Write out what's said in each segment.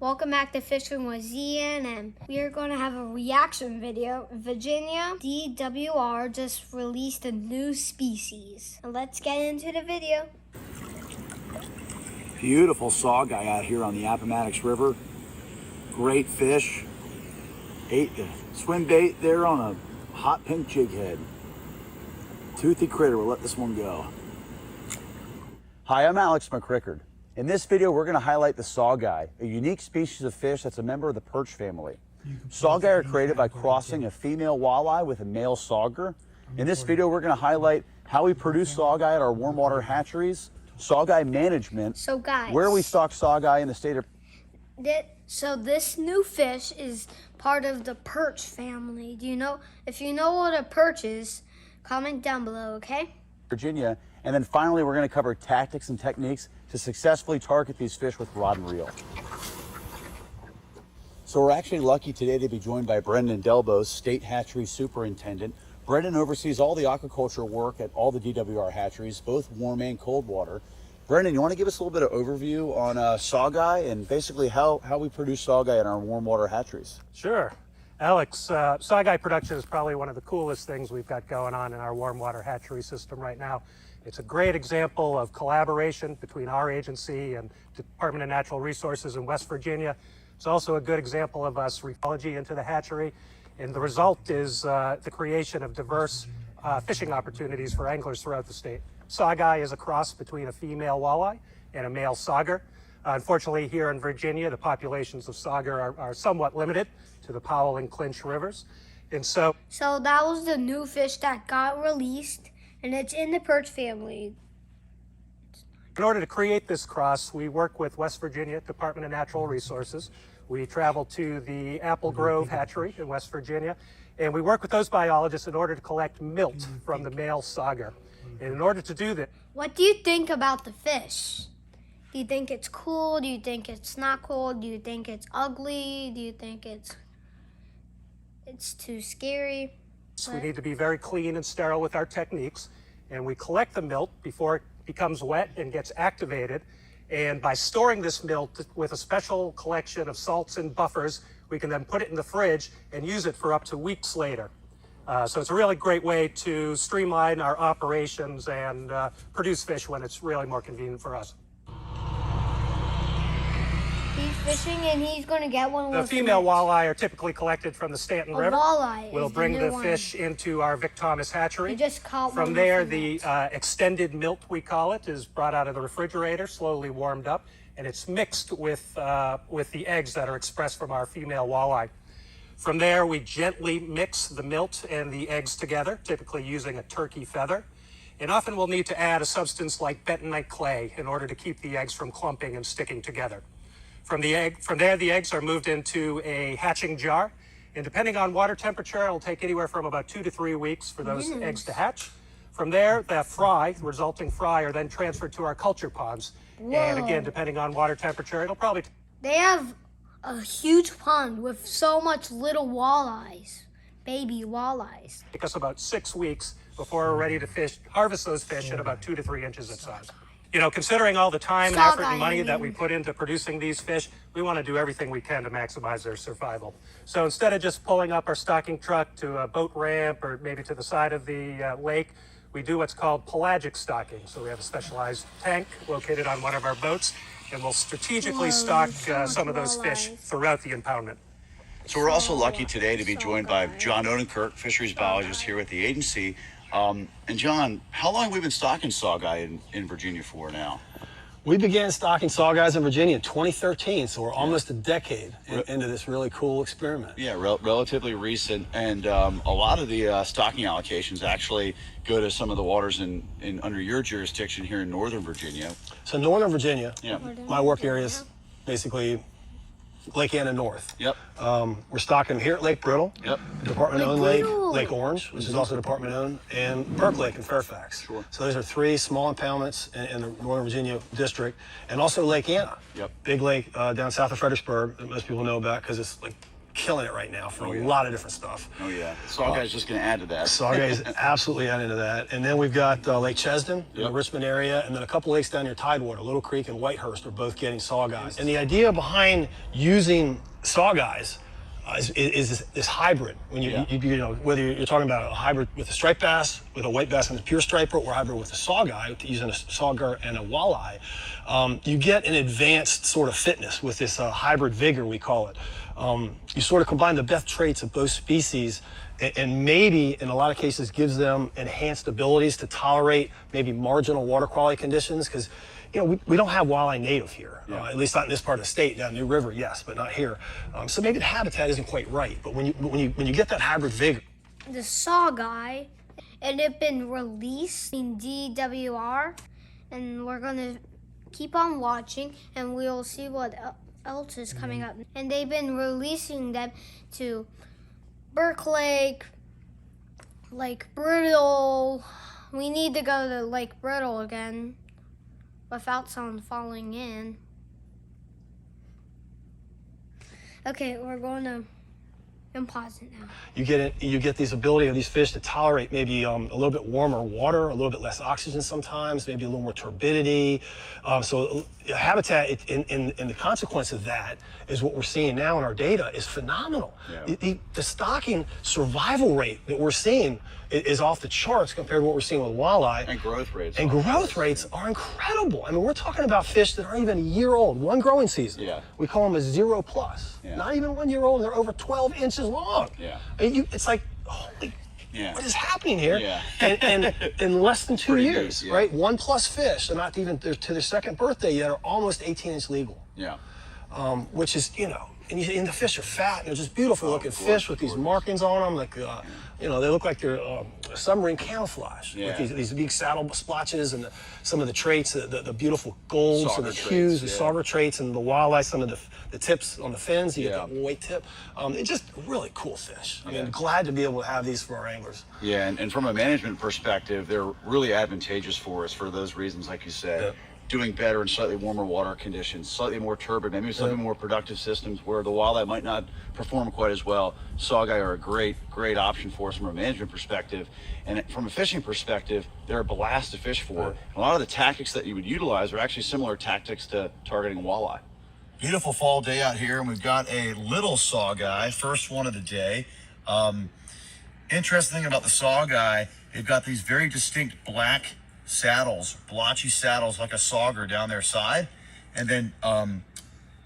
Welcome back to Fishing with Zian, and we are going to have a reaction video. Virginia DWR just released a new species. And let's get into the video. Beautiful saugeye out here on the Appomattox River. Great fish. Ate the swim bait there on a hot pink jig head. Toothy critter, we'll let this one go. Hi, I'm Alex McCrickard. In this video, we're going to highlight the saugeye, a unique species of fish that's a member of the perch family. Saugeye are created by crossing a female walleye with a male sauger. In this video, we're going to highlight how we produce saugeye at our warm water hatcheries, saugeye management, So guys, where we stock saugeye in the state of... So this new fish is part of the perch family. Do you know? If you know what a perch is, comment down below, okay? Virginia. And then finally, we're going to cover tactics and techniques to successfully target these fish with rod and reel. So we're actually lucky today to be joined by Brendan Delbos, State Hatchery Superintendent. Brendan oversees all the aquaculture work at all the DWR hatcheries, both warm and cold water. Brendan, you want to give us a little bit of overview on saugeye and basically how we produce saugeye in our warm water hatcheries? Sure. Alex, saugeye production is probably one of the coolest things we've got going on in our warm water hatchery system right now. It's a great example of collaboration between our agency and Department of Natural Resources in West Virginia. It's also a good example of us refugee into the hatchery, and the result is the creation of diverse fishing opportunities for anglers throughout the state. Saugeye is a cross between a female walleye and a male sauger. Unfortunately, here in Virginia, the populations of sauger are somewhat limited to the Powell and Clinch rivers. And so that was the new fish that got released, and it's in the perch family. in order to create this cross, we work with West Virginia Department of Natural Resources. We travel to the Apple Grove Hatchery in West Virginia, and we work with those biologists in order to collect milt from the male sauger. And in order to do that, What do you think about the fish? Do you think it's cool? Do you think it's not cool? Do you think it's ugly? Do you think it's too scary? we need to be very clean and sterile with our techniques, and we collect the milt before it becomes wet and gets activated. And by storing this milt with a special collection of salts and buffers, we can then put it in the fridge and use it for up to weeks later. So it's a really great way to streamline our operations and produce fish when it's really more convenient for us. He's fishing and he's going to get one of The those. female walleye are typically collected from the Stanton River. Walleye. We'll is the bring new the one. fish into our Vic Thomas hatchery. You just caught one From of there, the the extended milt, we call it, is brought out of the refrigerator, slowly warmed up, and it's mixed with the eggs that are expressed from our female walleye. From there, we gently mix the milt and the eggs together, typically using a turkey feather. And often we'll need to add a substance like bentonite clay in order to keep the eggs from clumping and sticking together. From there, the eggs are moved into a hatching jar, and depending on water temperature, it'll take anywhere from about 2 to 3 weeks for those eggs to hatch. From there, the resulting fry, are then transferred to our culture ponds. Whoa. And again, depending on water temperature, it'll probably They have a huge pond with so much little walleyes, baby walleyes. take us about 6 weeks before we're ready to harvest those fish at about 2 to 3 inches in size. You know, considering all the time and effort and money that we put into producing these fish, we want to do everything we can to maximize their survival. So instead of just pulling up our stocking truck to a boat ramp or maybe to the side of the lake, we do what's called pelagic stocking. So we have a specialized tank located on one of our boats, and we'll strategically stock some of those fish throughout the impoundment. So we're also lucky today to be joined by John Odenkirk, fisheries biologist here at the agency. And John, how long have we been stocking saugeye in Virginia for now? We began stocking saugeyes in Virginia in 2013, so we're almost a decade into this really cool experiment. Yeah, relatively recent, and a lot of the stocking allocations actually go to some of the waters in under your jurisdiction here in Northern Virginia. So Northern Virginia, Yeah. my work area is basically Lake Anna North. Yep. We're stocking here at Lake Brittle, Yep. department-owned Lake lake, Brittle. Lake Orange, which is also department-owned, and Burke Lake in Fairfax. Sure. So those are 3 small impoundments in the Northern Virginia district, and also Lake Anna. Yep. Big lake down south of Fredericksburg that most people know about because it's like killing it right now for a lot of different stuff. Oh yeah, Saugeye's just going to add to that. Saugeye is absolutely adding to that. And then we've got Lake Chesden in the Richmond area, and then a couple lakes down near Tidewater, Little Creek and Whitehurst are both getting Saugeyes. And the idea behind using Saugeyes is this hybrid. When you know, whether you're talking about a hybrid with a striped bass, with a white bass and a pure striper, or hybrid with a Saugeye, using a Sauger and a Walleye, you get an advanced sort of fitness with this hybrid vigor, we call it. You sort of combine the best traits of both species, and maybe in a lot of cases gives them enhanced abilities to tolerate maybe marginal water quality conditions, because you know, we don't have walleye native here, at least not in this part of the state. Down New River, yes, but not here. So maybe the habitat isn't quite right. But when you get that hybrid vigor, the Saugeye, and it's been released in DWR, and we're gonna keep on watching, and we'll see what else is coming up. And they've been releasing them to Burke Lake, Lake Brittle. We need to go to Lake Brittle again without someone falling in. Okay, we're going to pause it now. You get these ability of these fish to tolerate maybe a little bit warmer water, a little bit less oxygen sometimes, maybe a little more turbidity. So habitat, and the consequence of that is what we're seeing now in our data is phenomenal. Yeah. The stocking survival rate that we're seeing is off the charts compared to what we're seeing with walleye. And growth rates. And growth rates are incredible. I mean, we're talking about fish that aren't even a year old, one growing season. Yeah. We call them a 0+. Yeah. Not even 1 year old, and they're over 12 inches long. Yeah. And it's like, holy, what is happening here? Yeah. And in less than 2 years, good, right? 1+ fish, they're not even to their second birthday yet, are almost 18-inch legal. Yeah. Which is, you know, and the fish are fat, and they're just beautiful looking fish with these markings on them, like, you know, they look like they're submarine camouflage, with these big saddle splotches, and some of the traits, the beautiful golds Sauger and the traits, hues, the Sauger traits, and the walleye, some of the tips on the fins, you get that white tip. It's just really cool fish. I mean, glad to be able to have these for our anglers. Yeah, and from a management perspective, they're really advantageous for us for those reasons, like you said. Yeah. Doing better in slightly warmer water conditions, slightly more turbid, maybe slightly more productive systems where the walleye might not perform quite as well. Saugeye are a great option for us from a management perspective. And from a fishing perspective, they're a blast to fish for. Right. A lot of the tactics that you would utilize are actually similar tactics to targeting walleye. Beautiful fall day out here, and we've got a little Saugeye, first one of the day. Interesting thing about the Saugeye, they've got these very distinct black saddles, blotchy saddles like a Sauger down their side, and then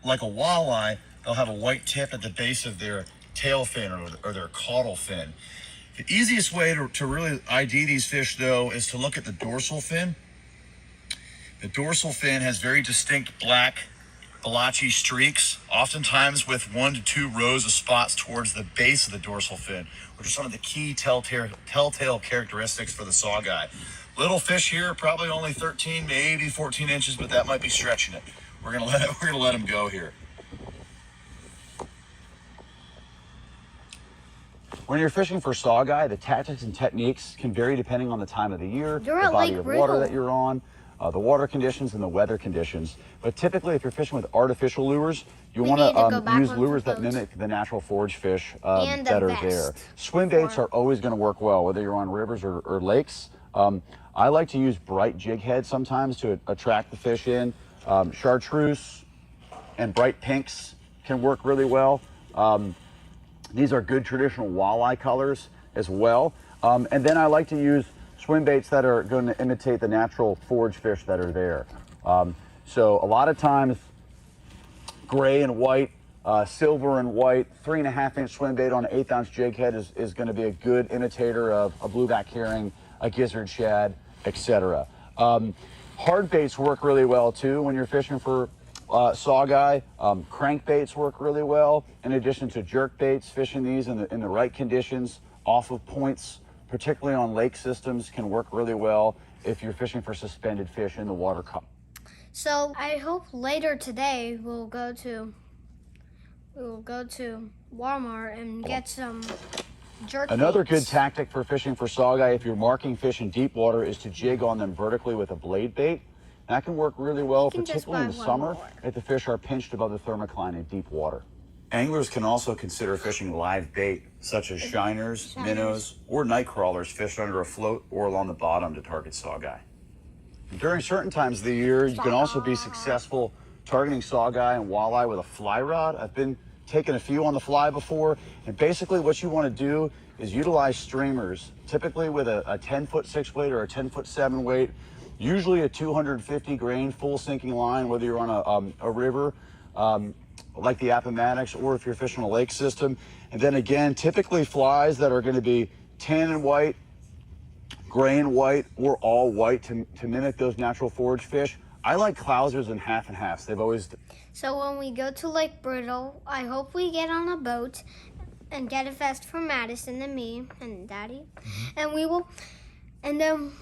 like a walleye, they'll have a white tip at the base of their tail fin or their caudal fin. The easiest way to really ID these fish, though, is to look at the dorsal fin. The dorsal fin has very distinct black blotchy streaks, oftentimes with 1 to 2 rows of spots towards the base of the dorsal fin, which are some of the key telltale characteristics for the Saugeye. Little fish here, probably only 13, maybe 14 inches, but that might be stretching it. We're gonna let him go here. When you're fishing for Saugeye, the tactics and techniques can vary depending on the time of the year, the body of water that you're on, the water conditions, and the weather conditions. But typically, if you're fishing with artificial lures, you want to use lures that mimic the natural forage fish that are there. Swim baits are always going to work well, whether you're on rivers or lakes. I like to use bright jig heads sometimes to attract the fish in. Chartreuse and bright pinks can work really well. These are good traditional walleye colors as well. And then I like to use swim baits that are going to imitate the natural forage fish that are there. So a lot of times, gray and white, silver and white, 3.5-inch swim bait on an 1/8-ounce jig head is going to be a good imitator of a blueback herring, a gizzard shad, etc. Hard baits work really well too when you're fishing for Saugeye. Crankbaits work really well, in addition to jerk baits. Fishing these in the right conditions, off of points, particularly on lake systems, can work really well if you're fishing for suspended fish in the water column. So I hope later today we'll go to Walmart and get some jerk Another baits. good tactic for fishing for Saugeye, if you're marking fish in deep water, is to jig on them vertically with a blade bait. That can work really well, particularly in the summer, if the fish are pinched above the thermocline in deep water. Anglers can also consider fishing live bait, such as shiners, minnows, or night crawlers fished under a float or along the bottom to target saugeye. During certain times of the year, you can also be successful targeting saugeye and walleye with a fly rod. I've been taking a few on the fly before, and basically what you want to do is utilize streamers, typically with a 10-foot 6 weight or a 10-foot 7 weight, usually a 250 grain full sinking line, whether you're on a river, like the Appomattox, or if you're fishing a lake system. And then again, typically flies that are going to be tan and white, gray and white, or all white to mimic those natural forage fish. I like Clousers and half. They've always... So when we go to Lake Brittle, I hope we get on a boat and get a vest for Madison and me and Daddy. And we will, and then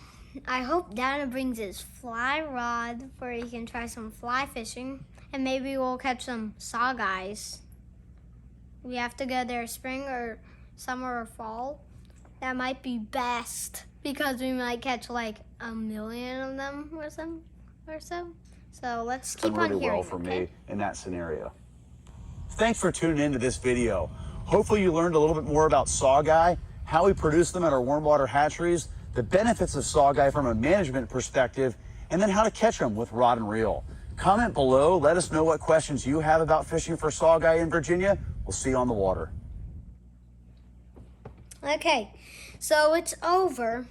I hope Dad brings his fly rod where he can try some fly fishing. And maybe we'll catch some saugeyes. We have to go there spring or summer or fall. That might be best because we might catch like 1 million of them or so. So let's keep on really hearing. Well for me in that scenario. Thanks for tuning into this video. Hopefully you learned a little bit more about saugeye, how we produce them at our warm water hatcheries, the benefits of saugeye from a management perspective, and then how to catch them with rod and reel. Comment below, let us know what questions you have about fishing for saugeye in Virginia. We'll see you on the water. Okay, so it's over.